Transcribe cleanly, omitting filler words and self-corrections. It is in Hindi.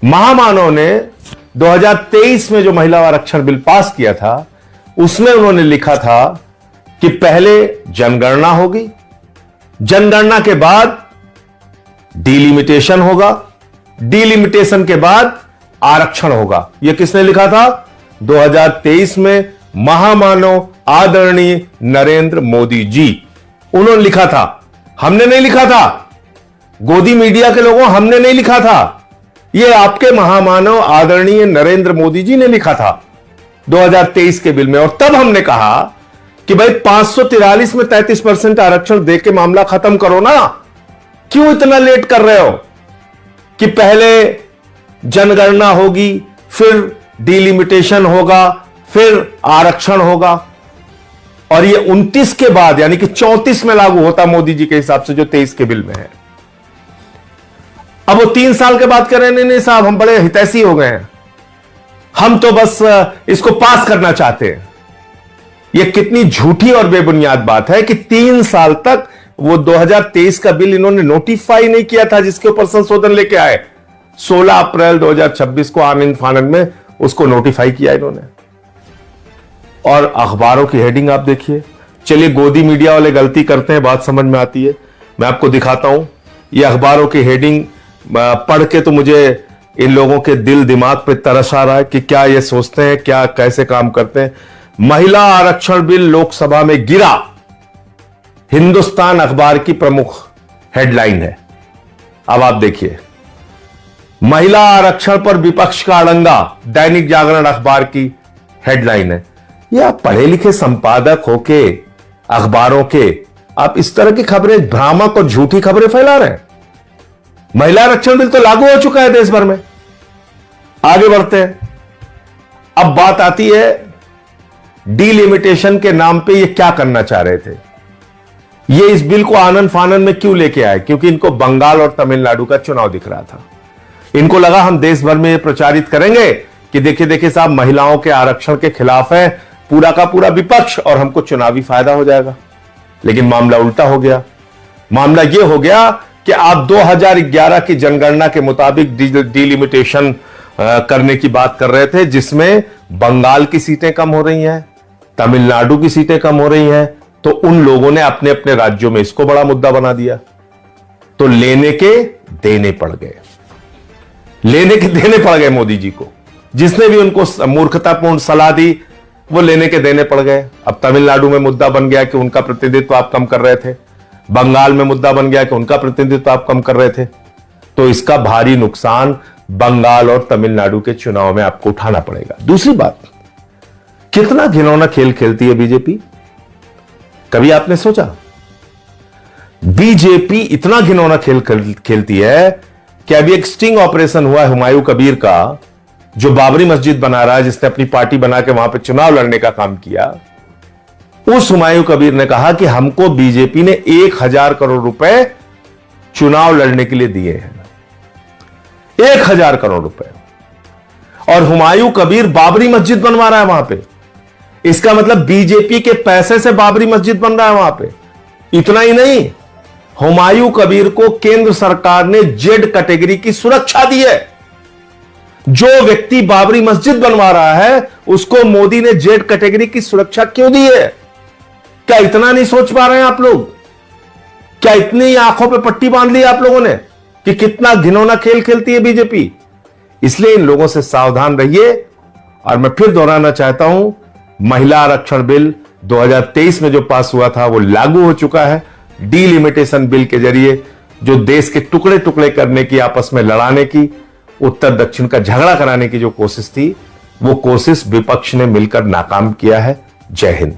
महामानव ने 2023 में जो महिला आरक्षण बिल पास किया था, उसमें उन्होंने लिखा था कि पहले जनगणना होगी, जनगणना के बाद डिलिमिटेशन होगा, डिलिमिटेशन के बाद आरक्षण होगा। यह किसने लिखा था? 2023 में महामानव आदरणीय नरेंद्र मोदी जी, उन्होंने लिखा था, हमने नहीं लिखा था। गोदी मीडिया के लोगों, हमने नहीं लिखा था, यह आपके महामानव आदरणीय नरेंद्र मोदी जी ने लिखा था 2023 के बिल में। और तब हमने कहा कि भाई 543 में 33% आरक्षण देके मामला खत्म करो ना, क्यों इतना लेट कर रहे हो कि पहले जनगणना होगी, फिर डिलिमिटेशन होगा, फिर आरक्षण होगा, और ये 29 के बाद यानी कि 34 में लागू होता मोदी जी के हिसाब से, जो 23 के बिल में है। अब वो 3 साल के बाद कह रहे हैं नहीं साहब, हम बड़े हितैषी हो गए हैं, हम तो बस इसको पास करना चाहते हैं। यह कितनी झूठी और बेबुनियाद बात है कि 3 साल तक वो 2023 का बिल इन्होंने नोटिफाई नहीं किया था, जिसके ऊपर संशोधन लेके आए। 16 अप्रैल 2026 को आनंद फानंद में उसको नोटिफाई किया इन्होंने। और अखबारों की हेडिंग आप देखिए। चलिए, गोदी मीडिया वाले गलती करते हैं, बात समझ में आती है, मैं आपको दिखाता हूं। ये अखबारों की हेडिंग पढ़ के तो मुझे इन लोगों के दिल दिमाग पे तरस आ रहा है कि क्या ये सोचते हैं, क्या कैसे काम करते हैं। महिला आरक्षण बिल लोकसभा में गिरा, हिंदुस्तान अखबार की प्रमुख हेडलाइन है। अब आप देखिए, महिला आरक्षण पर विपक्ष का अड़ंगा, दैनिक जागरण अखबार की हेडलाइन है। ये आप पढ़े लिखे संपादक होके अखबारों के, आप इस तरह की खबरें, भ्रामक और झूठी खबरें फैला रहे हैं। महिला आरक्षण बिल तो लागू हो चुका है देश भर में। आगे बढ़ते हैं। अब बात आती है डिलिमिटेशन के नाम पे ये क्या करना चाह रहे थे। ये इस बिल को आनंद फानंद में क्यों लेके आए? क्योंकि इनको बंगाल और तमिलनाडु का चुनाव दिख रहा था। इनको लगा हम देश भर में ये प्रचारित करेंगे कि देखिए देखिए साहब, महिलाओं के आरक्षण के खिलाफ है पूरा का पूरा विपक्ष, और हमको चुनावी फायदा हो जाएगा। लेकिन मामला उल्टा हो गया। मामला यह हो गया कि आप 2011 की जनगणना के मुताबिक डिलिमिटेशन करने की बात कर रहे थे, जिसमें बंगाल की सीटें कम हो रही हैं, तमिलनाडु की सीटें कम हो रही हैं, तो उन लोगों ने अपने अपने राज्यों में इसको बड़ा मुद्दा बना दिया। तो लेने के देने पड़ गए, लेने के देने पड़ गए मोदी जी को। जिसने भी उनको मूर्खतापूर्ण सलाह दी, वो लेने के देने पड़ गए। अब तमिलनाडु में मुद्दा बन गया कि उनका प्रतिनिधित्व आप कम कर रहे थे, बंगाल में मुद्दा बन गया कि उनका प्रतिनिधित्व आप कम कर रहे थे। तो इसका भारी नुकसान बंगाल और तमिलनाडु के चुनाव में आपको उठाना पड़ेगा। दूसरी बात, कितना घिनौना खेल खेलती है बीजेपी। कभी आपने सोचा? बीजेपी इतना घिनौना खेल खेलती है कि अभी एक स्टिंग ऑपरेशन हुआ है हुमायूं कबीर का, जो बाबरी मस्जिद बना रहा है, जिसने अपनी पार्टी बना के वहां पे चुनाव लड़ने का काम किया। उस हुमायूं कबीर ने कहा कि हमको बीजेपी ने 1000 करोड़ रुपए चुनाव लड़ने के लिए दिए हैं, 1000 करोड़ रुपए। और हुमायूं कबीर बाबरी मस्जिद बनवा रहा है वहां पे। इसका मतलब बीजेपी के पैसे से बाबरी मस्जिद बन रहा है वहां पे। इतना ही नहीं, हुमायूं कबीर को केंद्र सरकार ने जेड कैटेगरी की सुरक्षा दी है। जो व्यक्ति बाबरी मस्जिद बनवा रहा है, उसको मोदी ने जेड कैटेगरी की सुरक्षा क्यों दी है? क्या इतना नहीं सोच पा रहे हैं आप लोग? क्या इतनी आंखों पे पट्टी बांध ली आप लोगों ने कि कितना घिनौना खेल खेलती है बीजेपी? इसलिए इन लोगों से सावधान रहिए। और मैं फिर दोहराना चाहता हूं, महिला आरक्षण बिल 2023 में जो पास हुआ था वो लागू हो चुका है। डिलिमिटेशन बिल के जरिए जो देश के टुकड़े टुकड़े करने की, आपस में लड़ाने की, उत्तर दक्षिण का झगड़ा कराने की जो कोशिश थी, वो कोशिश विपक्ष ने मिलकर नाकाम किया है। जय हिंद।